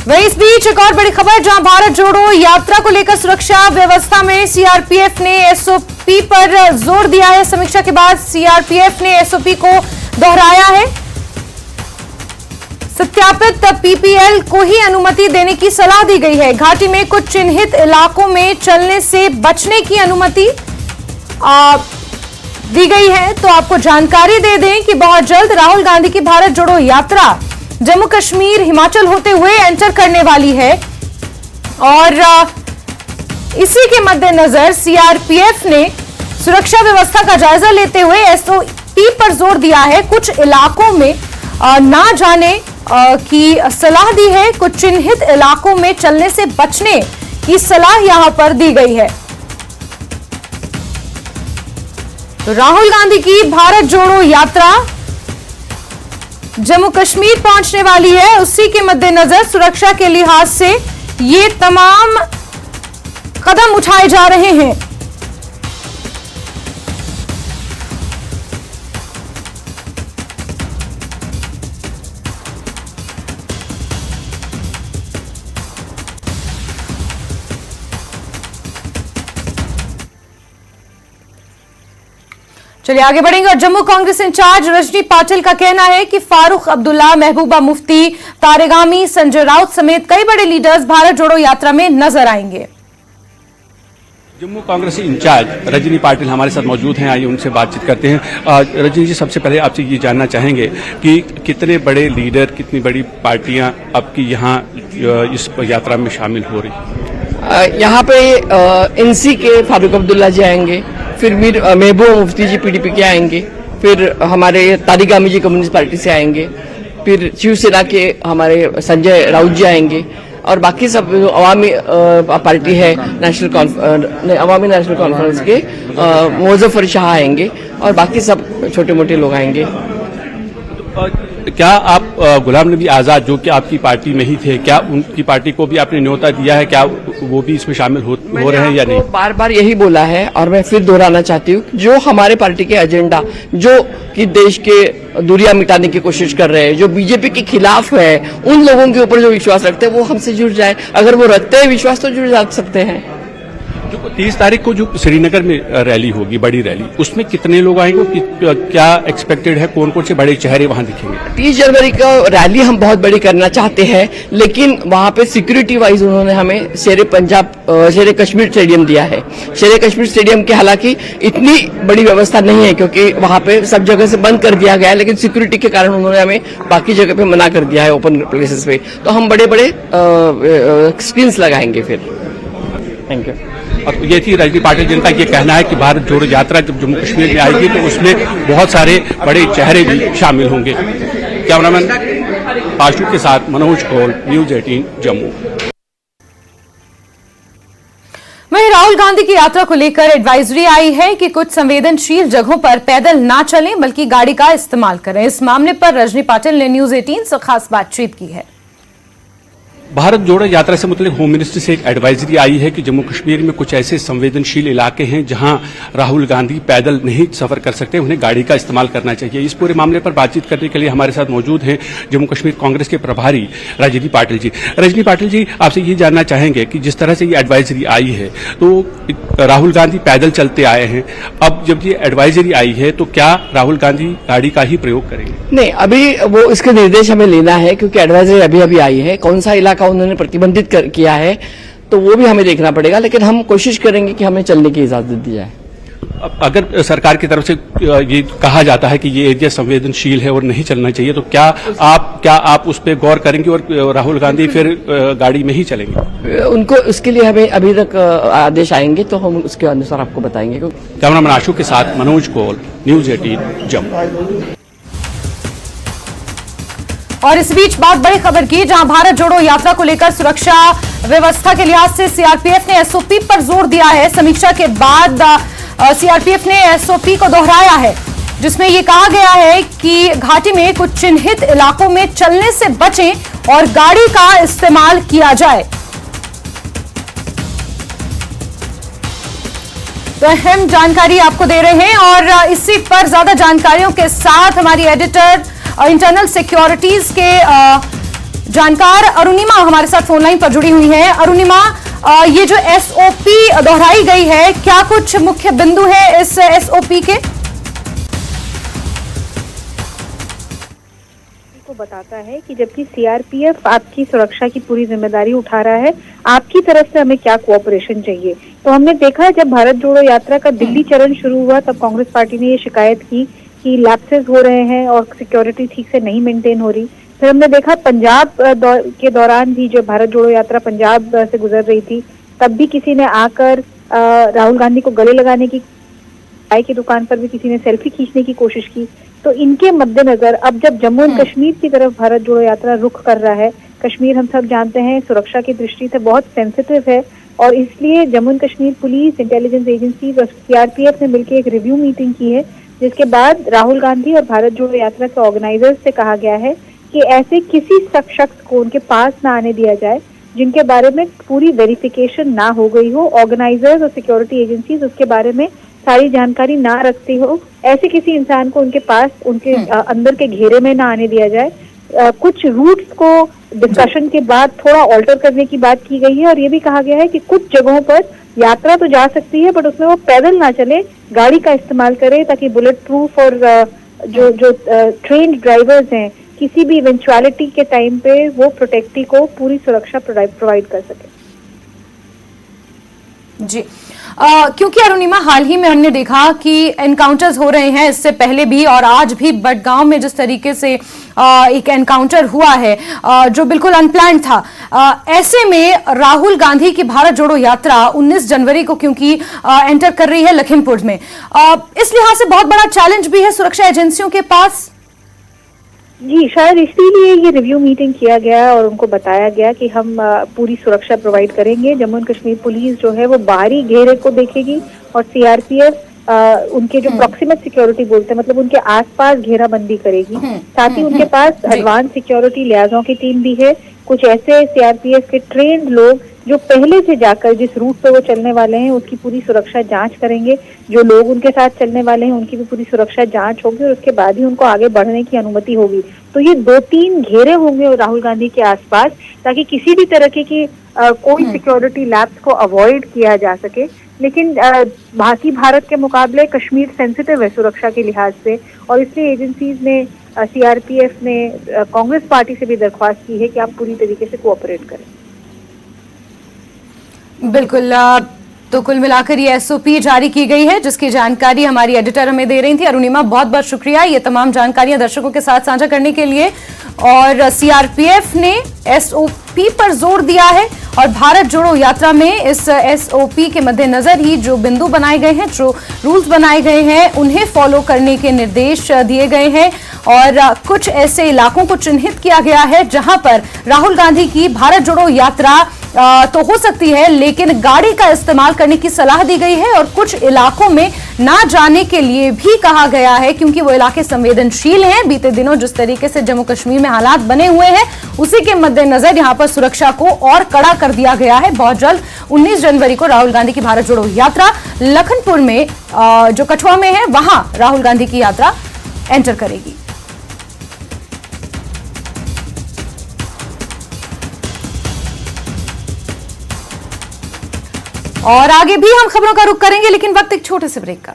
वहीं इस बीच एक और बड़ी खबर, जहां भारत जोड़ो यात्रा को लेकर सुरक्षा व्यवस्था में सीआरपीएफ ने एसओपी पर जोर दिया है। समीक्षा के बाद सीआरपीएफ ने एसओपी को दोहराया है। सत्यापित पीपीएल को ही अनुमति देने की सलाह दी गई है। घाटी में कुछ चिन्हित इलाकों में चलने से बचने की अनुमति दी गई है। तो आपको जानकारी दे दें कि बहुत जल्द राहुल गांधी की भारत जोड़ो यात्रा जम्मू कश्मीर हिमाचल होते हुए एंटर करने वाली है और इसी के मद्देनजर सीआरपीएफ ने सुरक्षा व्यवस्था का जायजा लेते हुए एसओपी पर जोर दिया है। कुछ इलाकों में ना जाने की सलाह दी है। कुछ चिन्हित इलाकों में चलने से बचने की सलाह यहां पर दी गई है। तो राहुल गांधी की भारत जोड़ो यात्रा जम्मू कश्मीर पहुंचने वाली है। उसी के मद्देनजर सुरक्षा के लिहाज से ये तमाम कदम उठाए जा रहे हैं। चलिए आगे बढ़ेंगे और जम्मू कांग्रेस इंचार्ज रजनी पाटिल का कहना है कि फारूक अब्दुल्ला, महबूबा मुफ्ती, तारेगामी, संजय राउत समेत कई बड़े लीडर्स भारत जोड़ो यात्रा में नजर आएंगे। जम्मू कांग्रेस इंचार्ज रजनी पाटिल हमारे साथ मौजूद हैं। आइए उनसे बातचीत करते हैं। रजनी जी, सबसे पहले आपसे ये जानना चाहेंगे कि कितने बड़े लीडर, कितनी बड़ी पार्टियां आपकी यहाँ इस यात्रा में शामिल हो रही? यहाँ पे एनसी के फारूक अब्दुल्ला जी आएंगे, फिर महबूबा मुफ्ती जी पीडीपी के आएंगे, फिर हमारे तारिगामी जी कम्युनिस्ट पार्टी से आएंगे, फिर शिवसेना के हमारे संजय राउत जी आएंगे और बाकी सब अवामी पार्टी है अवामी नेशनल कॉन्फ्रेंस के मुजफ्फर शाह आएंगे और बाकी सब छोटे मोटे लोग आएंगे। क्या आप गुलाम नबी आजाद, जो कि आपकी पार्टी में ही थे, क्या उनकी पार्टी को भी आपने न्योता दिया है? क्या वो भी इसमें शामिल हो रहे हैं या नहीं? बार बार यही बोला है और मैं फिर दोहराना चाहती हूँ, जो हमारे पार्टी के एजेंडा, जो कि देश के दूरियां मिटाने की कोशिश कर रहे हैं, जो बीजेपी के खिलाफ है, उन लोगों के ऊपर जो विश्वास रखते हैं वो हमसे जुड़ जाए। अगर वो रखते हैं विश्वास तो जुड़ जा सकते हैं। जो 30 तारीख को जो श्रीनगर में रैली होगी, बड़ी रैली, उसमें कितने लोग आएंगे? क्या एक्सपेक्टेड है? कौन कौन से बड़े चेहरे वहां दिखेंगे? 30 जनवरी का रैली हम बहुत बड़ी करना चाहते हैं, लेकिन वहां पे सिक्योरिटी वाइज उन्होंने हमें शेर कश्मीर स्टेडियम दिया है। शेर कश्मीर स्टेडियम की हालांकि इतनी बड़ी व्यवस्था नहीं है क्योंकि वहां पे सब जगह से बंद कर दिया गया है, लेकिन सिक्योरिटी के कारण उन्होंने हमें बाकी जगह पे मना कर दिया है, ओपन प्लेसेस पे। तो हम बड़े बड़े स्क्रीन लगाएंगे फिर। Thank you. और ये थी रजनी पाटिल, जिनका ये कहना है कि भारत जोड़ो यात्रा जब जम्मू कश्मीर में आएगी तो उसमें बहुत सारे बड़े चेहरे भी शामिल होंगे। कैमरामैन आशु के साथ मनोज कौल, न्यूज 18 जम्मू। वहीं राहुल गांधी की यात्रा को लेकर एडवाइजरी आई है कि कुछ संवेदनशील जगहों पर पैदल ना चलें बल्कि गाड़ी का इस्तेमाल करें। इस मामले पर रजनी पाटिल ने न्यूज 18 से खास बातचीत की है। भारत जोड़ो यात्रा से मुतल्लिक होम मिनिस्ट्री से एक एडवाइजरी आई है कि जम्मू कश्मीर में कुछ ऐसे संवेदनशील इलाके हैं जहां राहुल गांधी पैदल नहीं सफर कर सकते, उन्हें गाड़ी का इस्तेमाल करना चाहिए। इस पूरे मामले पर बातचीत करने के लिए हमारे साथ मौजूद हैं जम्मू कश्मीर कांग्रेस के प्रभारी रजनी पाटिल जी। रजनी पाटिल जी, आपसे ये जानना चाहेंगे कि जिस तरह से ये एडवाइजरी आई है तो राहुल गांधी पैदल चलते आए हैं, अब जब ये एडवाइजरी आई है तो क्या राहुल गांधी गाड़ी का ही प्रयोग करेंगे? नहीं, अभी वो इसके निर्देश हमें लेना है क्योंकि एडवाइजरी अभी अभी आई है। कौन सा इलाका उन्होंने प्रतिबंधित किया है तो वो भी हमें देखना पड़ेगा, लेकिन हम कोशिश करेंगे कि हमें चलने की इजाजत दी जाए। अगर सरकार की तरफ से ये कहा जाता है कि ये एरिया संवेदनशील है और नहीं चलना चाहिए, तो क्या आप उस पर गौर करेंगे और राहुल गांधी फिर गाड़ी में ही चलेंगे? उनको उसके लिए हमें अभी तक आदेश आएंगे तो हम उसके अनुसार आपको बताएंगे। कैमरामैन आशु के साथ मनोज कौल, न्यूज 18 जम्मू। और इस बीच बात बड़ी खबर की, जहां भारत जोड़ो यात्रा को लेकर सुरक्षा व्यवस्था के लिहाज से सीआरपीएफ ने एसओपी पर जोर दिया है। समीक्षा के बाद सीआरपीएफ ने एसओपी को दोहराया है, जिसमें यह कहा गया है कि घाटी में कुछ चिन्हित इलाकों में चलने से बचें और गाड़ी का इस्तेमाल किया जाए। तो अहम जानकारी आपको दे रहे हैं और इसी पर ज्यादा जानकारियों के साथ हमारी एडिटर इंटरनल सिक्योरिटीज के जानकार अरुणिमा हमारे साथ फोनलाइन पर जुड़ी हुई है। अरुणिमा, ये जो एसओपी दोहराई गई है, क्या कुछ मुख्य बिंदु है इस एसओपी के? को बताता है कि जबकि सीआरपीएफ आपकी सुरक्षा की पूरी जिम्मेदारी उठा रहा है, आपकी तरफ से हमें क्या कोऑपरेशन चाहिए। तो हमने देखा जब भारत जोड़ो यात्रा का दिल्ली चरण शुरू हुआ तब कांग्रेस पार्टी ने ये शिकायत की कि लैप्सेस हो रहे हैं और सिक्योरिटी ठीक से नहीं मेंटेन हो रही। फिर हमने देखा पंजाब के दौरान भी जब भारत जोड़ो यात्रा पंजाब से गुजर रही थी तब भी किसी ने आकर राहुल गांधी को गले लगाने की, चाय की दुकान पर भी किसी ने सेल्फी खींचने की कोशिश की। तो इनके मद्देनजर अब जब जम्मू एंड कश्मीर की तरफ भारत जोड़ो यात्रा रुख कर रहा है, कश्मीर हम सब जानते हैं सुरक्षा की दृष्टि से बहुत सेंसिटिव है और इसलिए Jammu and Kashmir police, intelligence agency और सीआरपीएफ ने मिलकर एक रिव्यू मीटिंग की है, जिसके बाद राहुल गांधी और भारत जोड़ो यात्रा के ऑर्गेनाइजर्स से कहा गया है कि ऐसे किसी शख्स को उनके पास ना आने दिया जाए जिनके बारे में पूरी वेरिफिकेशन ना हो गई हो। ऑर्गेनाइजर्स और सिक्योरिटी एजेंसीज उसके बारे में सारी जानकारी ना रखती हो, ऐसे किसी इंसान को उनके पास, उनके अंदर के घेरे में ना आने दिया जाए। कुछ रूट्स को डिस्कशन के बाद थोड़ा ऑल्टर करने की बात की गई है और ये भी कहा गया है कि कुछ जगहों पर यात्रा तो जा सकती है बट उसमें वो पैदल ना चले, गाड़ी का इस्तेमाल करे ताकि बुलेट प्रूफ और जो ट्रेन्ड ड्राइवर्स हैं किसी भी इवेंचुअलिटी के टाइम पे वो प्रोटेक्टी को पूरी सुरक्षा प्रोवाइड कर सके। जी, क्योंकि अरुणिमा हाल ही में हमने देखा कि एनकाउंटर्स हो रहे हैं, इससे पहले भी और आज भी बडगांव में जिस तरीके से एक एनकाउंटर हुआ है जो बिल्कुल अनप्लान्ड था, ऐसे में राहुल गांधी की भारत जोड़ो यात्रा 19 जनवरी को क्योंकि एंटर कर रही है लखीमपुर में, इस लिहाज से बहुत बड़ा चैलेंज भी है सुरक्षा एजेंसियों के पास। जी, शायद इसीलिए ये रिव्यू मीटिंग किया गया और उनको बताया गया कि हम पूरी सुरक्षा प्रोवाइड करेंगे। जम्मू एंड कश्मीर पुलिस जो है वो बाहरी घेरे को देखेगी और सीआरपीएफ उनके जो प्रॉक्सिमल सिक्योरिटी बोलते हैं, मतलब उनके आसपास घेराबंदी करेगी। साथ ही उनके पास एडवांस सिक्योरिटी लिहाजों की टीम भी है, कुछ ऐसे सीआरपीएफ के ट्रेंड लोग जो पहले से जाकर जिस रूट पे वो चलने वाले हैं उसकी पूरी सुरक्षा जांच करेंगे, जो लोग उनके साथ चलने वाले हैं उनकी भी पूरी सुरक्षा जांच होगी और उसके बाद ही उनको आगे बढ़ने की अनुमति होगी। तो ये 2-3 घेरे होंगे राहुल गांधी के आसपास ताकि किसी भी तरह की कोई सिक्योरिटी लैप्स को अवॉइड किया जा सके। लेकिन बाकी भारत के मुकाबले कश्मीर सेंसिटिव है सुरक्षा के लिहाज से और इसलिए एजेंसीज ने, सीआरपीएफ ने कांग्रेस पार्टी से भी दरख्वास्त की है कि आप पूरी तरीके से कोऑपरेट करें। बिल्कुल, तो कुल मिलाकर ये एसओपी जारी की गई है जिसकी जानकारी हमारी एडिटर हमें दे रही थी। अरुणिमा, बहुत बहुत शुक्रिया ये तमाम जानकारियां दर्शकों के साथ साझा करने के लिए। और सीआरपीएफ ने एसओपी पर जोर दिया है और भारत जोड़ो यात्रा में इस एसओपी के मद्देनजर ही जो बिंदु बनाए गए हैं, जो रूल्स बनाए गए हैं, उन्हें फॉलो करने के निर्देश दिए गए हैं और कुछ ऐसे इलाकों को चिन्हित किया गया है जहां पर राहुल गांधी की भारत जोड़ो यात्रा तो हो सकती है लेकिन गाड़ी का इस्तेमाल करने की सलाह दी गई है और कुछ इलाकों में ना जाने के लिए भी कहा गया है क्योंकि वो इलाके संवेदनशील हैं। बीते दिनों जिस तरीके से जम्मू कश्मीर में हालात बने हुए हैं उसी के मद्देनजर यहां पर सुरक्षा को और कड़ा कर दिया गया है। बहुत जल्द 19 जनवरी को राहुल गांधी की भारत जोड़ो यात्रा लखनपुर में जो कठुआ में है वहां राहुल गांधी की यात्रा एंटर करेगी। और आगे भी हम खबरों का रुख करेंगे लेकिन वक्त एक छोटे से ब्रेक का।